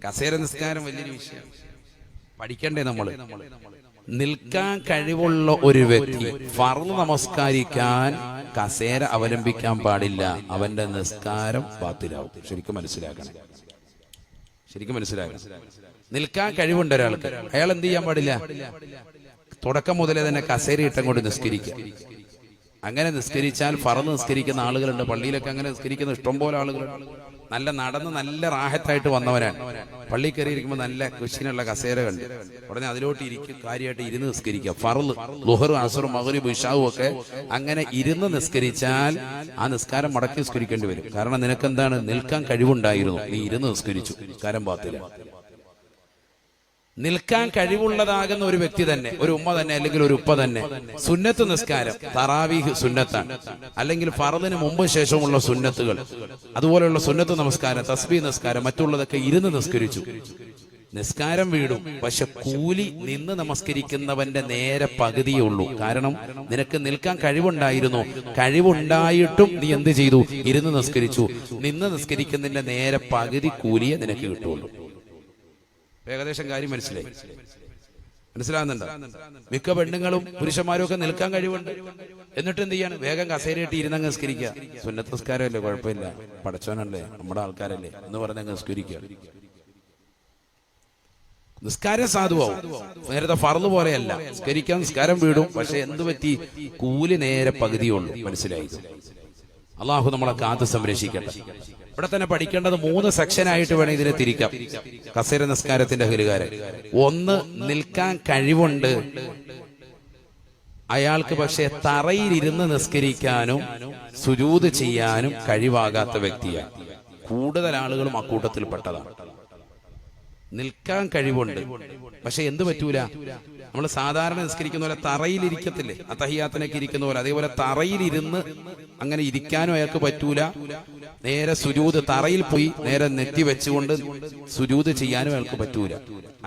കസേര നിസ്കാരം വലിയൊരു വിഷയം പഠിക്കണ്ടേ നമ്മൾ. നിൽക്കാൻ കഴിവുള്ള ഒരു വ്യക്തി ഫർള് നമസ്കരിക്കാൻ കസേര അവലംബിക്കാൻ പാടില്ല. അവന്റെ നിസ്കാരം ബാത്തിലാവും. ശരിക്കും മനസ്സിലാക്കണം. നിൽക്കാൻ കഴിവുണ്ട് ഒരാൾക്ക്, അയാൾ എന്ത് ചെയ്യാൻ പാടില്ല? തുടക്കം മുതലേ തന്നെ കസേര ഇട്ടങ്ങോട്ട് നിസ്കരിക്കുക. അങ്ങനെ നിസ്കരിച്ചാൽ ഫർള് നിസ്കരിക്കുന്ന ആളുകളുണ്ട് പള്ളിയിലൊക്കെ. അങ്ങനെ നിസ്കരിക്കുന്ന ഇഷ്ടംപോലെ ആളുകളുണ്ട്. നല്ല നടന്ന് നല്ല റാഹത്തായിട്ട് വന്നവരാണ്. പള്ളി കയറി ഇരിക്കുമ്പോൾ നല്ല കുശിനുള്ള കസേര കണ്ട് ഉടനെ അതിലോട്ട് ഇരിക്കും, കാര്യമായിട്ട് ഇരുന്ന് നിസ്കരിക്കുക. ഫർള് ളുഹർ, അസ്ർ, മഗ്രിബ്, ഇശാഉ ഒക്കെ അങ്ങനെ ഇരുന്ന് നിസ്കരിച്ചാൽ ആ നിസ്കാരം മടക്കി നിസ്കരിക്കേണ്ടി വരും. കാരണം നിനക്കെന്താണ്? നിൽക്കാൻ കഴിവുണ്ടായിരുന്നു, നീ ഇരുന്ന് നിസ്കരിച്ചു, നിസ്കാരം ബാത്തില. നിൽക്കാൻ കഴിവുള്ളതാകുന്ന ഒരു വ്യക്തി തന്നെ, ഒരു ഉമ്മ തന്നെ അല്ലെങ്കിൽ ഒരു ഉപ്പ തന്നെ സുന്നത്ത് നിസ്കാരം, തറാവീഹ് സുന്നത്താണ്, അല്ലെങ്കിൽ ഫർദിന് മുമ്പ് ശേഷമുള്ള സുന്നത്തുകൾ, അതുപോലെയുള്ള സുന്നത്ത് നമസ്കാരം, തസ്ബീഹ് നിസ്കാരം, മറ്റുള്ളതൊക്കെ ഇരുന്ന് നിസ്കരിച്ചു. നിസ്കാരം വീടും, പക്ഷെ കൂലി നിന്ന് നമസ്കരിക്കുന്നവന്റെ നേരെ പകുതിയേ ഉള്ളൂ. കാരണം നിനക്ക് നിൽക്കാൻ കഴിവുണ്ടായിരുന്നു, കഴിവുണ്ടായിട്ടും നീ എന്ത് ചെയ്തു? ഇരുന്ന് നിസ്കരിച്ചു. നിന്ന് നിസ്കരിക്കുന്നതിന്റെ നേരെ പകുതി കൂലിയെ നിനക്ക് കിട്ടുള്ളൂ. ഏകദേശം കാര്യം മനസ്സിലാകുന്നുണ്ടോ? മിക്ക പെണ്ണുങ്ങളും പുരുഷന്മാരും ഒക്കെ നിൽക്കാൻ കഴിവുണ്ട്, എന്നിട്ട് എന്ത് ചെയ്യാണ്? വേഗം കസേരയിട്ട് ഇരുന്നങ്ങ് നിസ്കരിക്കുക. സുന്നത്ത് നിസ്കാരമല്ലേ, കുഴപ്പമില്ല, പടച്ചോനല്ലേ, നമ്മുടെ ആൾക്കാരല്ലേ എന്ന് പറഞ്ഞങ്ങ് നിസ്കരിക്കുക. നിസ്കാരം സാധുവാവും. നേരത്തെ ഫർള് പോലെയല്ല, നിസ്കരിക്കാൻ നിസ്കാരം വീടും, പക്ഷെ എന്ത് പറ്റി? കൂലി നേരെ പകുതിയുള്ളൂ. മനസ്സിലായി? അള്ളാഹു നമ്മളെ കാത്ത് സംരക്ഷിക്കട്ടെ. ഇവിടെ തന്നെ പഠിക്കേണ്ടത് 3 സെക്ഷനായിട്ട് വേണം ഇതിനെ തിരിക്കാം. കസേര നിസ്കാരത്തിന്റെ ഹലുകാരൻ ഒന്ന്, നിൽക്കാൻ കഴിവുണ്ട് അയാൾക്ക്, പക്ഷെ തറയിലിരുന്ന് നിസ്കരിക്കാനും സുജൂദ് ചെയ്യാനും കഴിവാകാത്ത വ്യക്തിയാണ്. കൂടുതൽ ആളുകളും അക്കൂട്ടത്തിൽപ്പെട്ടതാണ്. നിൽക്കാൻ കഴിവുണ്ട്, പക്ഷെ എന്ത് പറ്റൂല? നമ്മൾ സാധാരണ നിസ്കരിക്കുന്ന പോലെ തറയിലിരിക്കത്തില്ലേ, അത്തഹിയാത്തിനൊക്കെ ഇരിക്കുന്ന പോലെ, അതേപോലെ തറയിലിരുന്ന് അങ്ങനെ ഇരിക്കാനും അയാൾക്ക് പറ്റൂല. നേരെ സുജൂദ്, തറയിൽ പോയി നേരെ നെറ്റി വെച്ചുകൊണ്ട് സുജൂദ് ചെയ്യാനും അയാൾക്ക് പറ്റൂല.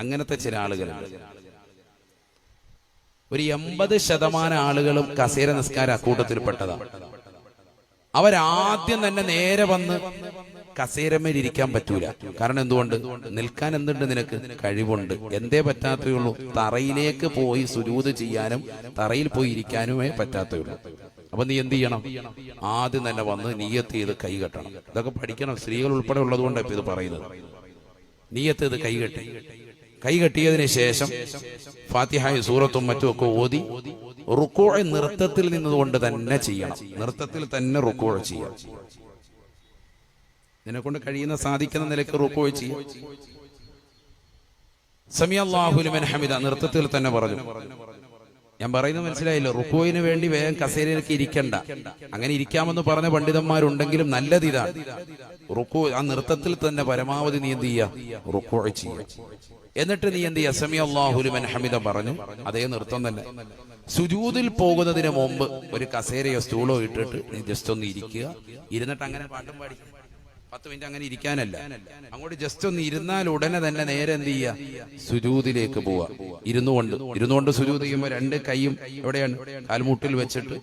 അങ്ങനത്തെ ചില ആളുകളുണ്ട്. ഒരു 80% ആളുകളും കസേര നിസ്കാര അക്കൂട്ടത്തിൽപ്പെട്ടതാണ്. അവരാദ്യം തന്നെ നേരെ വന്ന് കസേരമേൽ ഇരിക്കാൻ പറ്റൂല. കാരണം എന്തുകൊണ്ട്? നിൽക്കാൻ എന്തുണ്ട്? നിനക്ക് കഴിവുണ്ട്. എന്തേ പറ്റാത്തേ ഉള്ളൂ? തറയിലേക്ക് പോയി സുജൂദ് ചെയ്യാനും തറയിൽ പോയി ഇരിക്കാനുമേ പറ്റാത്തേ ഉള്ളൂ. അപ്പൊ നീ എന്ത് ചെയ്യണം? ആദ്യം തന്നെ വന്ന് നിയ്യത്ത് ചെയ്ത് കൈ കെട്ടണം. ഇതൊക്കെ പഠിക്കണം. സ്ത്രീകൾ ഉൾപ്പെടെ ഉള്ളത് കൊണ്ടാണ് ഇപ്പൊ ഇത് പറയുന്നത്. നിയ്യത്ത് ചെയ്ത് കൈ കെട്ടിയതിന് ശേഷം ഫാത്തിഹയും സൂറത്തും മറ്റും ഒക്കെ ഓതി റുക്കൂ നൃത്തത്തിൽ നിന്നുകൊണ്ട് തന്നെ ചെയ്യണം. നൃത്തത്തിൽ തന്നെ റുക്കൂ ചെയ്യാം. നിന്നെക്കൊണ്ട് കഴിയുന്ന സാധിക്കുന്ന നിലയ്ക്ക് റുക്കൂ ചെയ്യാം. സമിഅല്ലാഹു ലിമൻ ഹമിദ നൃത്തത്തിൽ തന്നെ പറഞ്ഞു. ഞാൻ പറയുന്നത് മനസ്സിലായില്ലോ? റുക്കോയിന് വേണ്ടി വേഗം കസേരയിലേക്ക് ഇരിക്കണ്ട. അങ്ങനെ ഇരിക്കാമെന്ന് പറഞ്ഞ പണ്ഡിതന്മാരുണ്ടെങ്കിലും നല്ലത് ഇതാണ്. റുക്കോ ആ നൃത്തത്തിൽ തന്നെ പരമാവധി നീ എന്ത് ചെയ്യുക? റുക്കോ ചെയ്യുക. എന്നിട്ട് നീ എന്ത് ചെയ്യുക? സമിഅല്ലാഹു ലിമൻ ഹമിദ പറഞ്ഞു അതേ നൃത്തം തന്നെ. സുജൂദിൽ പോകുന്നതിന് മുമ്പ് ഒരു കസേരയോ സ്റ്റൂളോ ഇട്ടിട്ട് നീ ജസ്റ്റ് ഒന്ന് ഇരിക്കുക. ഇരുന്നിട്ട് അങ്ങനെ പാട്ടും പാടി 10 മിനിറ്റ് അങ്ങനെ ഇരിക്കാനല്ല, അങ്ങോട്ട് ജസ്റ്റ് ഒന്ന് ഇരുന്നാൽ ഉടനെ തന്നെ നേരെ എന്ത് ചെയ്യുക? സുജൂദിലേക്ക് പോവുക. ഇരുന്നുകൊണ്ട് സുജൂദ് ചെയ്യുമ്പോൾ 2 കൈയും എവിടെയാണ്? കാൽമുട്ടിൽ വെച്ചിട്ട്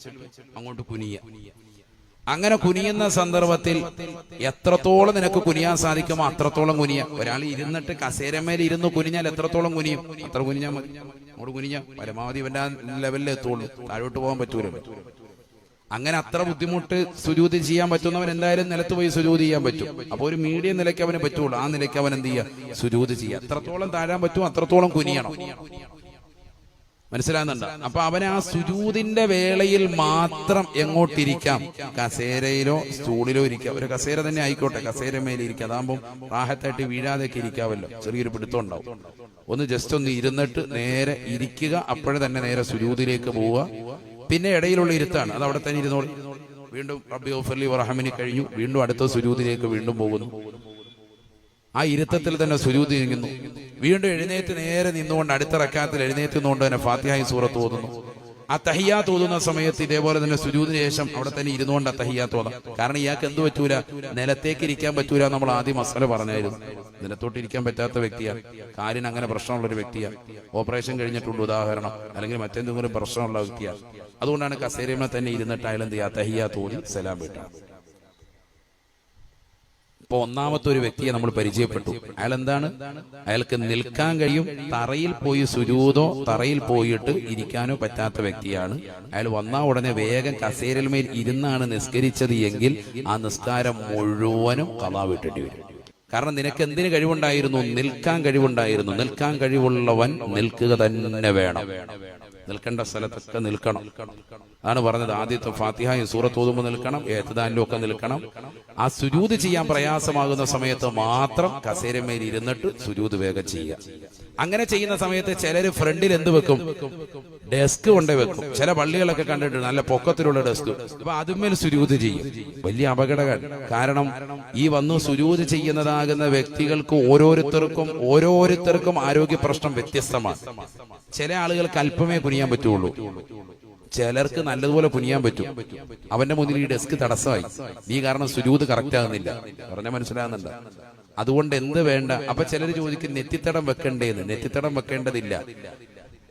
അങ്ങോട്ട് കുനിയുക. അങ്ങനെ കുനിയുന്ന സന്ദർഭത്തിൽ എത്രത്തോളം നിനക്ക് കുനിയാൻ സാധിക്കുമോ അത്രത്തോളം കുനിയ. ഒരാൾ ഇരുന്നിട്ട് കസേരമേൽ ഇരുന്ന് കുനിഞ്ഞാൽ എത്രത്തോളം കുനിയും? അത്ര കുനിഞ്ഞാൽ മതി. അങ്ങോട്ട് കുനിഞ്ഞ പരമാവധി ഇവന്റെ ലെവലിൽ എത്തുള്ളൂ. താഴോട്ട് പോകാൻ പറ്റൂലല്ലോ. അങ്ങനെ അത്ര ബുദ്ധിമുട്ട് സുജൂദ് ചെയ്യാൻ പറ്റുന്നവൻ എന്തായാലും നിലത്ത് പോയി സുജൂദ് ചെയ്യാൻ പറ്റും. അപ്പൊ ഒരു മീഡിയം നിലയ്ക്ക് അവന് പറ്റുള്ളൂ. ആ നിലയ്ക്ക് അവൻ എന്ത് ചെയ്യുക? സുജൂദ് ചെയ്യുക. എത്രത്തോളം താഴാൻ പറ്റും അത്രത്തോളം കുനിയണം. മനസ്സിലാകുന്നുണ്ടോ? അപ്പൊ അവന് ആ സുജൂദിന്റെ വേളയിൽ മാത്രം എങ്ങോട്ടിരിക്കാം? കസേരയിലോ സ്റ്റൂളിലോ ഇരിക്കാം. ഒരു കസേര തന്നെ ആയിക്കോട്ടെ, കസേര മേലെ ഇരിക്കുക. അതാകുമ്പോൾ റാഹത്തായിട്ട് വീഴാതെയൊക്കെ ഇരിക്കാവല്ലോ. ചെറിയൊരു പിടുത്തം ഉണ്ടാവും. ഒന്ന് ജസ്റ്റ് ഒന്ന് ഇരുന്നിട്ട് നേരെ ഇരിക്കുക. അപ്പോഴേ തന്നെ നേരെ സുജൂദിലേക്ക് പോവുക. പിന്നെ ഇടയിലുള്ള ഇരുത്താണ്, അത് അവിടെ തന്നെ ഇരുന്നോളൂ. വീണ്ടും റബ്ബി ഗഫിർലി വറഹ്മനി കഴിഞ്ഞു, വീണ്ടും അടുത്ത സുജൂദിലേക്ക് വീണ്ടും പോകുന്നു. ആ ഇരുത്തത്തിൽ തന്നെ സുജൂദ് ചെയ്യുന്നു. വീണ്ടും എഴുന്നേറ്റ് നേരെ നിന്നുകൊണ്ട് അടുത്ത റക്അത്തിൽ എഴുന്നേറ്റ് നിന്നുകൊണ്ട് തന്നെ ഫാത്തിഹയും സൂറത്ത് ഓതുന്നു. ആ തഹിയ്യാത്ത് ഓതുന്ന സമയത്ത് ഇതേപോലെ തന്നെ സുജൂദിന് ശേഷം അവിടെ തന്നെ ഇരുന്നുകൊണ്ട് ആ തഹിയ്യാത്ത് ഓതാം. കാരണം ഇയാൾക്ക് എന്ത് പറ്റൂല? നിലത്തേക്ക് ഇരിക്കാൻ പറ്റൂല. നമ്മൾ ആദ്യം മസല പറഞ്ഞായിരുന്നു. നിലത്തോട്ട് ഇരിക്കാൻ പറ്റാത്ത വ്യക്തിയാണ്, കാലിന് അങ്ങനെ പ്രശ്നമുള്ള ഒരു വ്യക്തിയാണ്, ഓപ്പറേഷൻ കഴിഞ്ഞിട്ടുണ്ട് ഉദാഹരണം, അല്ലെങ്കിൽ മറ്റെന്തെങ്കിലും പ്രശ്നമുള്ള വ്യക്തിയാണ്. അതുകൊണ്ടാണ് കസേരമ തന്നെ ഇരുന്നിട്ട് അയാൾ എന്ത് ചെയ്യുക? തഹിയ്യാത്ത് ഓതി സലാം വീട്ടാം. ഇപ്പൊ ഒന്നാമത്തെ ഒരു വ്യക്തിയെ നമ്മൾ പരിചയപ്പെട്ടു. അയാൾ എന്താണ്? അയാൾക്ക് നിൽക്കാൻ കഴിയും, തറയിൽ പോയി സുജൂദോ തറയിൽ പോയിട്ട് ഇരിക്കാനോ പറ്റാത്ത വ്യക്തിയാണ്. അയാൾ വന്ന ഉടനെ വേഗം കസേരയിന്മേൽ ഇരുന്നാണ് നിസ്കരിച്ചത് എങ്കിൽ ആ നിസ്കാരം മുഴുവനും ഖളാ വീട്ടേണ്ടി വരും. കാരണം നിനക്ക് എന്തിന് കഴിവുണ്ടായിരുന്നു? നിൽക്കാൻ കഴിവുണ്ടായിരുന്നു. നിൽക്കാൻ കഴിവുള്ളവൻ നിൽക്കുക തന്നെ വേണം. നിൽക്കേണ്ട സ്ഥലത്തൊക്കെ നിൽക്കണം. അതാണ് പറഞ്ഞത്. ആദ്യത്തെ ഫാത്തിഹയും സൂറത്ത് ഓതുമ്പോൾ നിൽക്കണം, ഏത്തദാനിലും ഒക്കെ നിൽക്കണം. ആ സുജൂദ് ചെയ്യാൻ പ്രയാസമാകുന്ന സമയത്ത് മാത്രം കസേരമേൽ ഇരുന്നിട്ട് സുജൂദ് വേഗം ചെയ്യുക. അങ്ങനെ ചെയ്യുന്ന സമയത്ത് ചിലര് ഫ്രണ്ടിൽ എന്ത് വെക്കും? ഡെസ്ക് കൊണ്ടേ വെക്കും. ചില പള്ളികളൊക്കെ കണ്ടിട്ട് നല്ല പൊക്കത്തിലുള്ള ഡെസ്ക്. അപ്പൊ അതുമേൽ സുജൂദ് ചെയ്യും. വലിയ അപകടമാണ്. കാരണം ഈ വന്നു സുജൂദ് ചെയ്യുന്നതാകുന്ന വ്യക്തികൾക്ക് ഓരോരുത്തർക്കും ആരോഗ്യ പ്രശ്നം വ്യത്യസ്തമാണ്. ചില ആളുകൾക്ക് അല്പമേ കുനിയാൻ പറ്റുള്ളൂ, ചിലർക്ക് നല്ലതുപോലെ കുനിയാൻ പറ്റും. അവന്റെ മുന്നിൽ ഈ ഡെസ്ക് തടസ്സമായി, ഈ കാരണം സുജൂദ് കറക്റ്റ് ആകുന്നില്ല. പറഞ്ഞ മനസ്സിലാകുന്നുണ്ട്? അതുകൊണ്ട് എന്ത് വേണ്ട? അപ്പൊ ചിലർ ചോദിക്കും നെറ്റിത്തടം വെക്കണ്ടേന്ന്. നെറ്റിത്തടം വെക്കേണ്ടതില്ല.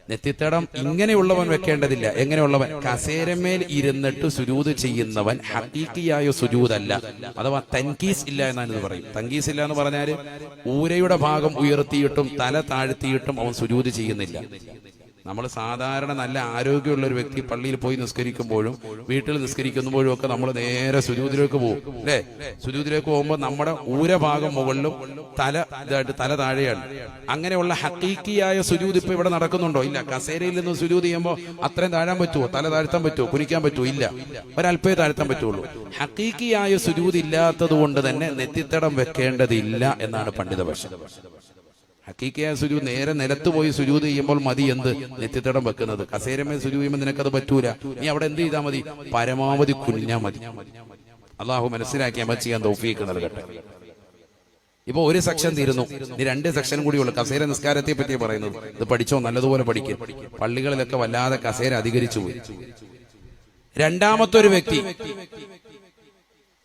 നെറ്റിത്തടം ഇങ്ങനെയുള്ളവൻ വെക്കേണ്ടതില്ല. എങ്ങനെയുള്ളവൻ? കസേരമേൽ ഇരുന്നിട്ട് സുജൂദ് ചെയ്യുന്നവൻ ഹഖീഖിയായ സുജൂദല്ല, അഥവാ തൻകീസ് ഇല്ല എന്നാണ് ഇത് പറയും. തൻകീസ് ഇല്ല എന്ന് പറഞ്ഞാല് ഊരയുടെ ഭാഗം ഉയർത്തിയിട്ടും തല താഴ്ത്തിയിട്ടും അവൻ സുജൂദ് ചെയ്യുന്നില്ല. നമ്മൾ സാധാരണ നല്ല ആരോഗ്യമുള്ള ഒരു വ്യക്തി പള്ളിയിൽ പോയി നിസ്കരിക്കുമ്പോഴും വീട്ടിൽ നിസ്കരിക്കുമ്പോഴും ഒക്കെ നമ്മൾ നേരെ സുജൂദിലേക്ക് പോകും, അല്ലേ? സുജൂദിലേക്ക് പോകുമ്പോൾ നമ്മുടെ ഊരഭാഗം മുകളിലും തല താഴെയാണ്. അങ്ങനെയുള്ള ഹഖീഖിയായ സുജൂദ് ഇപ്പൊ ഇവിടെ നടക്കുന്നുണ്ടോ? ഇല്ല. കസേരയിൽ നിന്ന് സുജൂദ് ചെയ്യുമ്പോൾ അത്രയും താഴാൻ പറ്റുമോ? തല താഴ്ത്താൻ പറ്റുമോ? കുനിക്കാൻ പറ്റുമോ? ഇല്ല. ഒരല്പേ താഴ്ത്താൻ പറ്റുള്ളൂ. ഹഖീഖിയായ സുജൂദ് ഇല്ലാത്തത് കൊണ്ട് തന്നെ നെറ്റിത്തടം വെക്കേണ്ടതില്ല എന്നാണ് പണ്ഡിതപക്ഷം. ഹഖീഖിയായ സുജൂദ് നേരെ നിലത്ത് പോയി സുജൂദ് ചെയ്യുമ്പോൾ മതി എന്ത്? നെറ്റിത്തടം വെക്കുന്നത്. കസേരമേ സുജൂദ് ചെയ്യുമ്പോൾ നിനക്കത് പറ്റൂല. നീ അവിടെ എന്ത് ചെയ്താൽ മതി? പരമാവധി കുനിഞ്ഞാൽ മതി. അള്ളാഹു മനസ്സിലാക്കി അമൽ ചെയ്യാൻ തൗഫീഖ് നൽകട്ടെ. ഇപ്പൊ ഒരു സെക്ഷൻ തീരുന്നു, ഇനി 2 സെക്ഷനും കൂടി ഉള്ളു. കസേര നിസ്കാരത്തെ പറ്റി പറയുന്നത്. ഇത് പഠിച്ചോ, നല്ലതുപോലെ പഠിക്കും. പള്ളികളിലൊക്കെ വല്ലാതെ കസേര അധികരിച്ചു പോയി.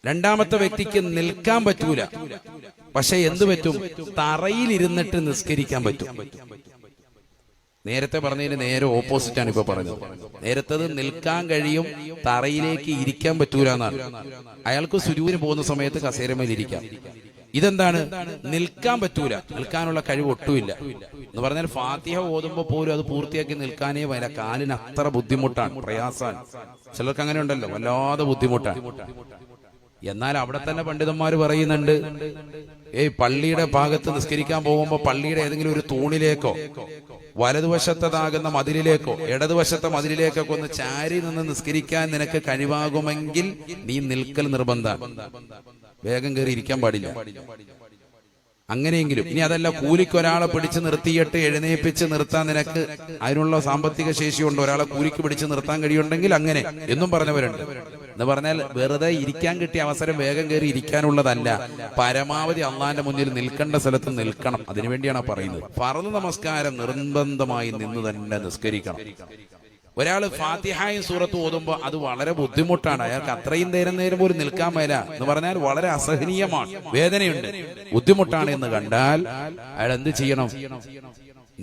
രണ്ടാമത്തെ വ്യക്തിക്ക് നിൽക്കാൻ പറ്റൂല, പക്ഷെ എന്ത് പറ്റും? തറയിൽ ഇരുന്നിട്ട് നിസ്കരിക്കാൻ പറ്റും. നേരത്തെ പറഞ്ഞതിന് നേരെ ഓപ്പോസിറ്റ് ആണ് ഇപ്പൊ പറഞ്ഞത്. നേരത്തത് നിൽക്കാൻ കഴിയും, തറയിലേക്ക് ഇരിക്കാൻ പറ്റൂല എന്നാണ്. അയാൾക്ക് സുജൂദിന് പോകുന്ന സമയത്ത് കസേരമേൽ ഇരിക്കാം. ഇതെന്താണ്? നിൽക്കാൻ പറ്റൂല, നിൽക്കാനുള്ള കഴിവ് ഒട്ടുമില്ല എന്ന് പറഞ്ഞാൽ ഫാത്തിഹ ഓതുമ്പോ പോലും അത് പൂർത്തിയാക്കി നിൽക്കാനേ വരാ. കാലിന് അത്ര ബുദ്ധിമുട്ടാണ്, പ്രയാസാണ്. ചിലർക്ക് അങ്ങനെ ഉണ്ടല്ലോ, വല്ലാതെ ബുദ്ധിമുട്ടാണ്. എന്നാൽ അവിടെ തന്നെ പണ്ഡിതന്മാർ പറയുന്നുണ്ട്, പള്ളിയുടെ ഭാഗത്ത് നിസ്കരിക്കാൻ പോകുമ്പോ പള്ളിയുടെ ഏതെങ്കിലും ഒരു തൂണിലേക്കോ വലതുവശത്തതാകുന്ന മതിലിലേക്കോ ഇടതുവശത്തെ മതിലിലേക്കൊക്കെ ഒന്ന് ചാരി നിന്ന് നിസ്കരിക്കാൻ നിനക്ക് കഴിവാകുമെങ്കിൽ നീ നിൽക്കൽ നിർബന്ധമാണ്. വേഗം കയറി ഇരിക്കാൻ പാടില്ല. അങ്ങനെയെങ്കിലും ഇനി അതല്ല, കൂലിക്ക് ഒരാളെ പിടിച്ച് നിർത്തിയിട്ട് എഴുന്നേപ്പിച്ച് നിർത്താൻ നിനക്ക് അതിനുള്ള സാമ്പത്തിക ശേഷിയുണ്ട്, ഒരാളെ കൂലിക്ക് പിടിച്ച് നിർത്താൻ കഴിയുണ്ടെങ്കിൽ അങ്ങനെ എന്നും പറഞ്ഞവരുണ്ട്. എന്ന് പറഞ്ഞാൽ വെറുതെ ഇരിക്കാൻ കിട്ടിയ അവസരം വേഗം കയറി ഇരിക്കാനുള്ളതല്ല. പരമാവധി അള്ളാന്റെ മുന്നിൽ നിൽക്കേണ്ട സ്ഥലത്ത് നിൽക്കണം. അതിനുവേണ്ടിയാണ് പറയുന്നത്. ഫർദ് നമസ്കാരം നിർബന്ധമായി നിന്ന് തന്നെ നിസ്കരിക്കണം. ഒരാൾ ഫാത്തിഹയും സൂറത്ത് ഓതുമ്പോ അത് വളരെ ബുദ്ധിമുട്ടാണ്. അയാൾക്ക് അത്രയും നേരം പോലും നിൽക്കാൻ മേല എന്ന് പറഞ്ഞാൽ വളരെ അസഹനീയമാണ്, വേദനയുണ്ട്, ബുദ്ധിമുട്ടാണ് എന്ന് കണ്ടാൽ അയാൾ എന്ത് ചെയ്യണം?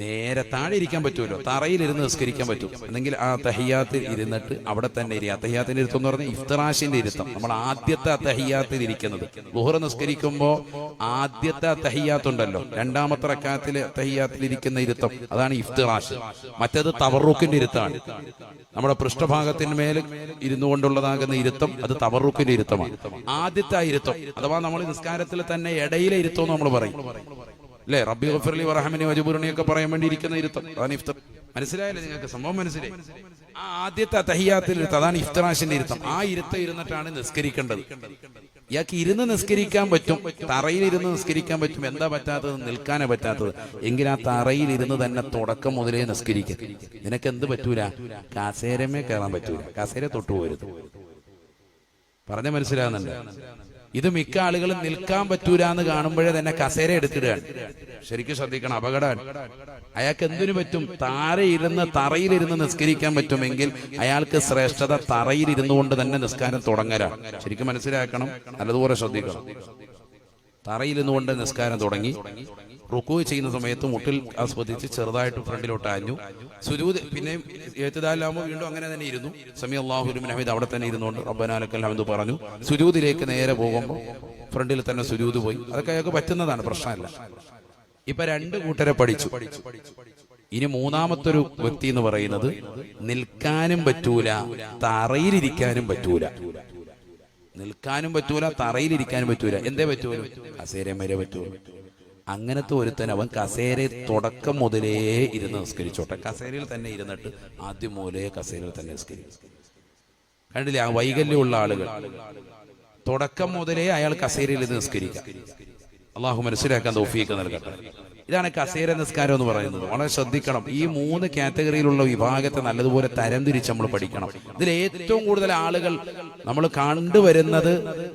നേരെ താഴെ ഇരിക്കാൻ പറ്റുമല്ലോ, തറയിലിരുന്ന് നിസ്കരിക്കാൻ പറ്റും. അല്ലെങ്കിൽ ആ തഹിയ്യാത്തിൽ ഇരുന്നിട്ട് അവിടെ തന്നെ ഇരിക്കുക. തഹിയ്യാത്തിന്റെ ഇരുത്തം എന്ന് പറഞ്ഞാൽ ഇഫ്തിറാഷിന്റെ ഇരുത്തം. നമ്മൾ ആദ്യത്തെ തഹിയ്യാത്തിൽ ഇരിക്കുന്നത്, ളുഹർ നിസ്കരിക്കുമ്പോ ആദ്യത്തെ തഹിയ്യാത്ത് ഉണ്ടല്ലോ, 2ാമത്തെ റക്അത്തിലെ തഹിയ്യാത്തിൽ ഇരിക്കുന്ന ഇരുത്തം, അതാണ് ഇഫ്തിറാഷ്. മറ്റേത് തവറുക്കിന്റെ ഇരുത്താണ്. നമ്മുടെ പൃഷ്ഠഭാഗത്തിന്മേൽ ഇരുന്നു കൊണ്ടുള്ളതാകുന്ന ഇരുത്തം, അത് തവറുക്കിന്റെ ഇരുത്തമാണ്. ആദ്യത്തെ ഇരുത്തം അഥവാ നമ്മൾ നിസ്കാരത്തിൽ തന്നെ ഇടയിലെ ഇരുത്തം നമ്മൾ പറയും, അല്ലെ? റബ്ബി ഗഫിർലി വറഹ്മനി വജ്ബുർനി ഒക്കെ പറയാൻ വേണ്ടി ഇരിക്കുന്ന ഇരുത്തം, അതാണ് ഇഫ്താർ. മനസ്സിലായല്ലേ നിങ്ങൾക്ക്? സംഭവം മനസ്സിലായി? ആ ആദ്യത്തെ തഹിയ്യാത്തിൽ ഇരുത്തം, അതാണ് ഇഫ്തിറാഷിന്റെ ഇരുത്തം. ആ ഇരുത്തം ഇരുന്നിട്ടാണ് നിസ്കരിക്കേണ്ടത്. ഇയാൾക്ക് ഇരുന്ന് നിസ്കരിക്കാൻ പറ്റും, തറയിൽ ഇരുന്ന് നിസ്കരിക്കാൻ പറ്റും. എന്താ പറ്റാത്തത്? നിൽക്കാനേ പറ്റാത്തത്. എങ്കിൽ ആ തറയിൽ ഇരുന്ന് തന്നെ തുടക്കം മുതലേ നിസ്കരിക്കും. നിനക്ക് എന്ത് പറ്റൂല? കസേരമേ കയറാൻ പറ്റൂല, കസേര തൊട്ടുപോരുത്. പറഞ്ഞ മനസ്സിലാകുന്നുണ്ട്? ഇത് മിക്ക ആളുകളും നിൽക്കാൻ പറ്റൂല എന്ന് കാണുമ്പോഴേ തന്നെ കസേര എടുത്തിടുകയാണ്. ശരിക്കും ശ്രദ്ധിക്കണം, അപകടമാണ്. അയാൾക്ക് എന്തിനു പറ്റും? തറയിലിരുന്ന് നിസ്കരിക്കാൻ പറ്റുമെങ്കിൽ അയാൾക്ക് ശ്രേഷ്ഠത തറയിലിരുന്നു കൊണ്ട് തന്നെ നിസ്കാരം തുടങ്ങലാണ്. ശരിക്കും മനസ്സിലാക്കണം, നല്ലതുപോലെ ശ്രദ്ധിക്കണം. തറയിലിരുന്നു കൊണ്ട് നിസ്കാരം തുടങ്ങി റുക്കൂ ചെയ്യുന്ന സമയത്ത് മുട്ടിൽ ആസ്വദിച്ച് ചെറുതായിട്ട് ഫ്രണ്ടിലോട്ട് ആഞ്ഞു. സുജൂദ് പിന്നെയും എഴുത്തുദാലാകുമ്പോൾ വീണ്ടും അങ്ങനെ തന്നെ ഇരുന്നു. സമി അല്ലാഹു ലിമൻ ഹമീദ് അവിടെ തന്നെ ഇരുന്നുകൊണ്ട് റബ്ബനാ ലക്കൽ ഹംദ് പറഞ്ഞു. സുജൂദിലേക്ക് നേരെ പോകുമ്പോൾ ഫ്രണ്ടിൽ തന്നെ സുജൂദ് പോയി. അതൊക്കെ അയാൾക്ക് പറ്റുന്നതാണ്, പ്രശ്നമല്ല. ഇപ്പൊ രണ്ട് കൂട്ടരെ പഠിച്ചു. ഇനി മൂന്നാമത്തൊരു വ്യക്തി എന്ന് പറയുന്നത് നിൽക്കാനും പറ്റൂല, തറയിലിരിക്കാനും പറ്റൂല. നിൽക്കാനും പറ്റൂല, തറയിലിരിക്കാനും പറ്റൂല. എന്തേ പറ്റൂല? കസേര വരെ പറ്റൂല. അങ്ങനത്തെ ഒരുത്തൻ അവൻ കസേര തുടക്കം മുതലേ ഇരുന്ന് നിസ്കരിച്ചോട്ടെ. കസേരയിൽ തന്നെ ഇരുന്നിട്ട് ആദ്യം മൂലേ കസേരയിൽ തന്നെ നിസ്കരിക്കും. കണ്ടില്ലേ ആ വൈകല്യമുള്ള ആളുകൾ? തുടക്കം മുതലേ അയാൾ കസേരയിൽ ഇരുന്ന് നിസ്കരിക്കാം. അള്ളാഹു മനസ്സിലാക്കാൻ തൗഫീഖ് നൽകട്ടെ. ഇതാണ് കസേര നിസ്കാരം എന്ന് പറയുന്നത്. വളരെ ശ്രദ്ധിക്കണം. ഈ 3 കാറ്റഗറിയിലുള്ള വിഭാഗത്തെ നല്ലതുപോലെ തരംതിരിച്ച് നമ്മൾ പഠിക്കണം. ഇതിൽ ഏറ്റവും കൂടുതൽ ആളുകൾ നമ്മൾ കണ്ടുവരുന്നത്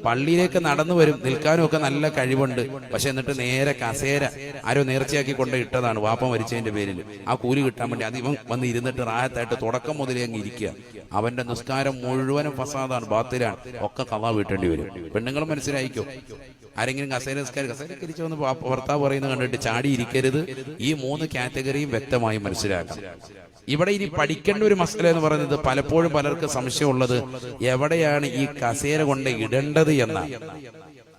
പള്ളിയിലേക്ക് നടന്നു വരും, നിൽക്കാനും ഒക്കെ നല്ല കഴിവുണ്ട്, പക്ഷെ എന്നിട്ട് നേരെ കസേര ആരോ നേർച്ചയാക്കി കൊണ്ട് ഇട്ടതാണ് വാപ്പ മരിച്ചതിന്റെ പേരിൽ. ആ കൂലി കിട്ടാൻ വേണ്ടി അത് ഇവൻ വന്ന് ഇരുന്നിട്ട് റാഹത്തായിട്ട് തുടക്കം മുതലേ അങ്ങ് ഇരിക്കുക. അവന്റെ നിസ്കാരം മുഴുവനും ഫസാദാണ്, ബാത്തിലാണ്, ഒക്കെ ഖളാ വീട്ടേണ്ടി വരും. പെണ്ണുങ്ങൾ മനസ്സിലായിക്കോ. ആരെങ്കിലും കസേരക്കരിച്ചു വന്ന് ഭർത്താവ് പറയുന്നത് കണ്ടിട്ട് ചാടിയിരിക്കരുത്. ഈ 3 കാറ്റഗറിയും വ്യക്തമായി മനസ്സിലാക്കാം. ഇവിടെ ഇനി പഠിക്കേണ്ട ഒരു മസല എന്ന് പറയുന്നത്, പലപ്പോഴും പലർക്ക് സംശയമുള്ളത് എവിടെയാണ് ഈ കസേര കൊണ്ട് ഇടേണ്ടത് എന്നാണ്.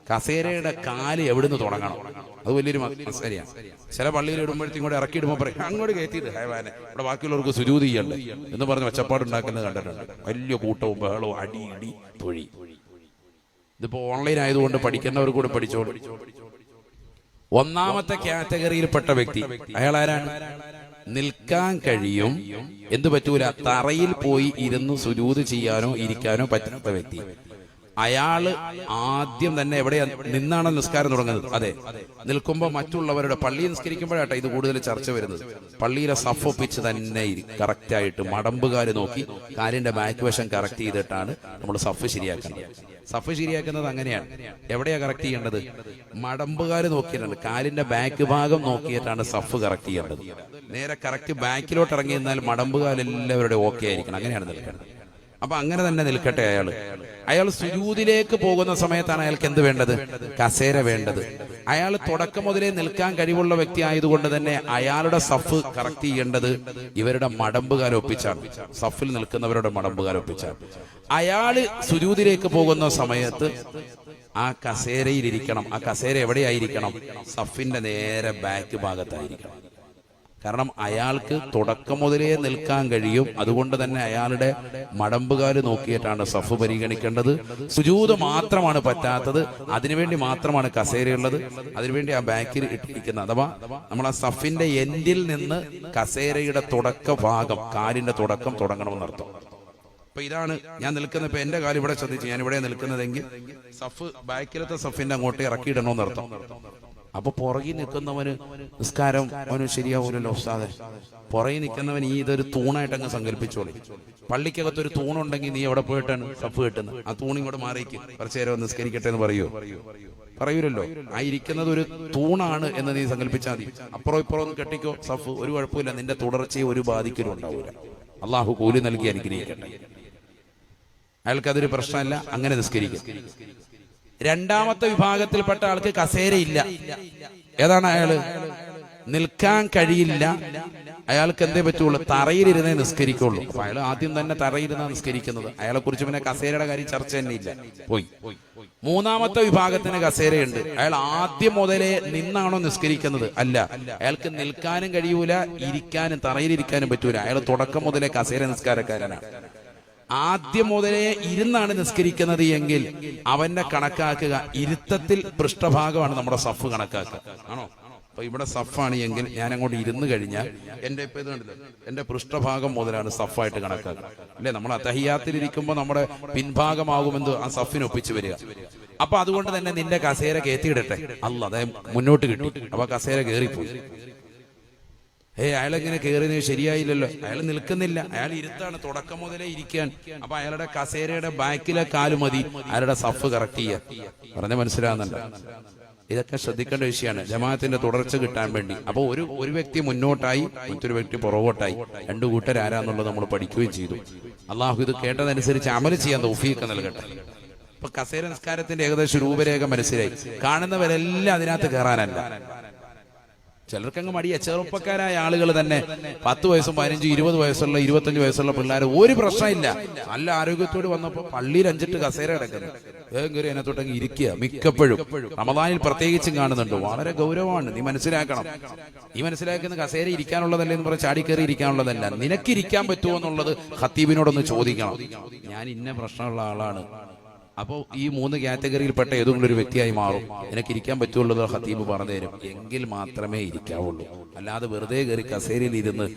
കസേരയുടെ കാല് എവിടുന്ന് തുടങ്ങണം? അത് വലിയൊരു മസലയാണ്. ചില പള്ളിയിൽ ഇടുമ്പോഴത്തേക്കും കൂടെ ഇറക്കിയിടുമ്പോൾ പറയും അങ്ങോട്ട് കയറ്റിയിട്ട് ഹൈവാനെ ഇവിടെ ബാക്കിയുള്ളവർക്ക് സുജൂദ് ചെയ്യണ്ടേ എന്ന് പറഞ്ഞ് ഒച്ചപ്പാടുണ്ടാക്കുന്നത് കണ്ടിട്ടുണ്ട്. വലിയ കൂട്ടവും ബഹളവും, അടി ഇടി തൊഴി. ഇതിപ്പോ ഓൺലൈൻ ആയതുകൊണ്ട് പഠിക്കുന്നവർ കൂടെ പഠിച്ചോളൂ. ഒന്നാമത്തെ കാറ്റഗറിയിൽപ്പെട്ട വ്യക്തി അയാൾ ആരാണ്? നിൽക്കാൻ കഴിയും, എന്ത് പറ്റൂല, തറയിൽ പോയി ഇരുന്ന് സുജൂദ് ചെയ്യാനോ ഇരിക്കാനോ പറ്റാത്ത വ്യക്തി. അയാള് ആദ്യം തന്നെ എവിടെയാ നിന്നാണ് നിസ്കാരം തുടങ്ങുന്നത്? അതെ, നിൽക്കുമ്പോൾ മറ്റുള്ളവരുടെ പള്ളി നിസ്കരിക്കുമ്പോഴാട്ടെ ഇത് കൂടുതൽ ചർച്ച വരുന്നത്. പള്ളിയിലെ സഫ് ഒപ്പിച്ച് തന്നെ കറക്റ്റ് ആയിട്ട് മടമ്പുകാര് നോക്കി കാലിന്റെ ബാക്ക് വശം കറക്റ്റ് ചെയ്തിട്ടാണ് നമ്മൾ സഫ് ശരിയാക്കുന്നത്. സഫ് ശരിയാക്കുന്നത് അങ്ങനെയാണ്. എവിടെയാ കറക്റ്റ് ചെയ്യേണ്ടത്? മടമ്പുകാര് നോക്കിയിട്ടുണ്ട്, കാലിന്റെ ബാക്ക് ഭാഗം നോക്കിയിട്ടാണ് സഫ് കറക്റ്റ് ചെയ്യേണ്ടത്. നേരെ കറക്റ്റ് ബാക്കിലോട്ട് ഇറങ്ങി നിന്നാൽ മടമ്പുകാരെല്ലാവരുടെ ഓക്കെ ആയിരിക്കണം. അങ്ങനെയാണ് നിൽക്കേണ്ടത്. അപ്പൊ അങ്ങനെ തന്നെ നിൽക്കട്ടെ. അയാൾ സുജൂദിലേക്ക് പോകുന്ന സമയത്താണ് അയാൾക്ക് എന്ത് വേണ്ടത്? കസേര വേണ്ടത്. അയാൾ തുടക്കം മുതലേ നിൽക്കാൻ കഴിവുള്ള വ്യക്തി ആയതുകൊണ്ട് തന്നെ അയാളുടെ സഫ് കറക്റ്റ് ചെയ്യേണ്ടത് ഇവരുടെ മടമ്പുകാരെ ഒപ്പിച്ചാണ്. സഫിൽ നിൽക്കുന്നവരുടെ മടമ്പുകാരെ ഒപ്പിച്ചാണ്. അയാള് സുജൂദിലേക്ക് പോകുന്ന സമയത്ത് ആ കസേരയിൽ ഇരിക്കണം. ആ കസേര എവിടെയായിരിക്കണം? സഫിന്റെ നേരെ ബാക്ക് ഭാഗത്തായിരിക്കണം. കാരണം അയാൾക്ക് തുടക്കം മുതലേ നിൽക്കാൻ കഴിയും. അതുകൊണ്ട് തന്നെ അയാളുടെ മടമ്പുകാല് നോക്കിയിട്ടാണ് സഫ് പരിഗണിക്കേണ്ടത്. സുജൂദ് മാത്രമാണ് പറ്റാത്തത്. അതിനുവേണ്ടി മാത്രമാണ് കസേരയുള്ളത്. അതിനുവേണ്ടി ആ ബാക്കിൽ ഇട്ടിരിക്കുന്നത്, അഥവാ നമ്മൾ ആ സഫിന്റെ എൻഡിൽ നിന്ന് കസേരയുടെ തുടക്ക ഭാഗം, കാലിന്റെ തുടക്കം തുടങ്ങണമെന്നർത്ഥം. അപ്പൊ ഇതാണ് ഞാൻ നിൽക്കുന്നത്. ഇപ്പൊ എന്റെ കാല് ഇവിടെ ശ്രദ്ധിച്ചു, ഞാൻ ഇവിടെ നിൽക്കുന്നതെങ്കിൽ സഫ് ബാക്കിലത്തെ സഫിന്റെ അങ്ങോട്ട് ഇറക്കിയിടണമെന്നർത്ഥം. അപ്പൊ പുറകിൽ നിൽക്കുന്നവന് നിസ്കാരം അവന് ശരിയാവൂലല്ലോ ഉസ്താദെ. പുറകിൽ നിൽക്കുന്നവൻ ഇതൊരു തൂണായിട്ട് അങ്ങ് സങ്കല്പിച്ചോളി. പള്ളിക്കകത്തൊരു തൂണുണ്ടെങ്കിൽ നീ എവിടെ പോയിട്ടാണ് സഫ് കിട്ടുന്നത്? ആ തൂണിങ്ങോട്ട് മാറിക്ക്, കുറച്ചു നേരം നിസ്കരിക്കട്ടെ എന്ന് പറയൂലല്ലോ. ആ ഇരിക്കുന്നത് ഒരു തൂണാണ് എന്ന് നീ സങ്കല്പിച്ചാൽ മതി. അപ്പുറം ഇപ്പുറം ഒന്ന് കെട്ടിക്കോ സഫ്, ഒരു കുഴപ്പമില്ല. നിന്റെ തുടർച്ചയെ ഒരു ബാധിക്കലും ഉണ്ടാവൂല. അള്ളാഹു കൂലി നൽകി അനുഗ്രഹിക്കട്ടെ. അയാൾക്കതൊരു പ്രശ്നമല്ല, അങ്ങനെ നിസ്കരിക്കും. രണ്ടാമത്തെ വിഭാഗത്തിൽപ്പെട്ട ആൾക്ക് കസേരയില്ല. ഏതാണ് അയാള്? നിൽക്കാൻ കഴിയില്ല. അയാൾക്ക് എന്തേ പറ്റുള്ളൂ? തറയിലിരുന്നേ നിസ്കരിക്കുള്ളൂ. അപ്പൊ അയാൾ ആദ്യം തന്നെ തറയിരുന്നാ നിസ്കരിക്കുന്നത്. അയാളെ കുറിച്ച് പിന്നെ കസേരയുടെ കാര്യം ചർച്ച തന്നെ ഇല്ല, പോയി. മൂന്നാമത്തെ വിഭാഗത്തിന് കസേരയുണ്ട്. അയാൾ ആദ്യം മുതലേ നിന്നാണോ നിസ്കരിക്കുന്നത്? അല്ല, അയാൾക്ക് നിൽക്കാനും കഴിയൂല, ഇരിക്കാനും തറയിലിരിക്കാനും പറ്റൂല. അയാൾ തുടക്കം മുതലേ കസേര നിസ്കാരക്കാരനാണ്. ആദ്യം മുതലേ ഇരുന്നാണ് നിസ്കരിക്കുന്നത് എങ്കിൽ അവന്റെ കണക്കാക്കുക ഇരുത്തത്തിൽ പൃഷ്ഠഭാഗമാണ് നമ്മുടെ സഫ് കണക്കാക്കുക. ആണോ? അപ്പൊ ഇവിടെ സഫാണ് എങ്കിൽ ഞാൻ അങ്ങോട്ട് ഇരുന്ന് കഴിഞ്ഞാൽ എന്റെ ഇപ്പൊ ഇത് കണ്ടില്ല, എന്റെ പൃഷ്ഠഭാഗം മുതലാണ് സഫായിട്ട് കണക്കാക്കുക. അല്ലെ? നമ്മൾ തഹിയ്യാത്തിലിരിക്കുമ്പോൾ നമ്മുടെ പിൻഭാഗമാകുമെന്ന് ആ സഫിന് ഒപ്പിച്ചു വരിക. അപ്പൊ അതുകൊണ്ട് തന്നെ നിന്റെ കസേര കയറ്റിയിടട്ടെ. അല്ല, അതായത് മുന്നോട്ട് കിട്ടി. അപ്പൊ കസേര കയറിപ്പോയി. അയാളെങ്ങനെ കയറിയത് ശരിയായില്ലല്ലോ. അയാൾ നിൽക്കുന്നില്ല, അയാൾ ഇരുത്താണ്, തുടക്കം മുതലേ ഇരിക്കാൻ. അപ്പൊ അയാളുടെ കസേരയുടെ ബാക്കിലെ കാല് മതി അയാളുടെ സഫ് കറക്റ്റ് ചെയ്യാൻ. പറഞ്ഞ മനസ്സിലാകുന്നുണ്ട്? ഇതൊക്കെ ശ്രദ്ധിക്കേണ്ട വിഷയമാണ് ജമാഅത്തിന്റെ തുടർച്ച കിട്ടാൻ വേണ്ടി. അപ്പൊ ഒരു വ്യക്തി മുന്നോട്ടായി, മറ്റൊരു വ്യക്തി പുറകോട്ടായി. രണ്ടു കൂട്ടരാരാന്നുള്ളത് നമ്മൾ പഠിക്കുകയും ചെയ്തു. അള്ളാഹു ഇത് കേട്ടതനുസരിച്ച് അമല് ചെയ്യാൻ തൗഫീഖ് നൽകട്ടെ. ഇപ്പൊ കസേര നിസ്കാരത്തിന്റെ ഏകദേശം രൂപരേഖ മനസ്സിലായി. കാണുന്നവരെല്ലാം അതിനകത്ത് കയറാനല്ല. ചിലർക്കങ്ങ് മടിയ. ചെറുപ്പക്കാരായ ആളുകൾ തന്നെ 10 വയസ്സും 15, 20 വയസ്സുള്ള 25 വയസ്സുള്ള പിള്ളേർ ഒരു പ്രശ്നമില്ല, നല്ല ആരോഗ്യത്തോട് വന്നപ്പോൾ പള്ളിയിൽ 5 കസേര കിടക്കുന്നു, വേഗം കയറി അതിനകത്തോട്ടങ്ങ് ഇരിക്കുക. മിക്കപ്പോഴും റമദാനിൽ പ്രത്യേകിച്ചും കാണുന്നുണ്ട്. വളരെ ഗൗരവമാണ്. നീ മനസ്സിലാക്കണം. നീ മനസ്സിലാക്കുന്ന കസേര ഇരിക്കാനുള്ളതല്ല എന്ന് പറഞ്ഞ് ചാടി കയറി ഇരിക്കാനുള്ളതല്ല. നിനക്ക് ഇരിക്കാൻ പറ്റുമോ എന്നുള്ളത് ഖത്തീബിനോടൊന്ന് ചോദിക്കണം. ഞാൻ ഇന്ന പ്രശ്നമുള്ള ആളാണ്, അപ്പോൾ ഈ 3 കാറ്റഗറിയിൽപ്പെട്ട ഏതെങ്കിലും ഒരു വ്യക്തിയായി മാറും, എനിക്ക് ഇരിക്കാൻ പറ്റുള്ളൂ ഖത്തീബ് പറഞ്ഞു തരും. എങ്കിൽ മാത്രമേ ഇരിക്കാവുള്ളൂ. അല്ലാതെ വെറുതെ കയറി കസേരയിൽ ഇരുന്ന്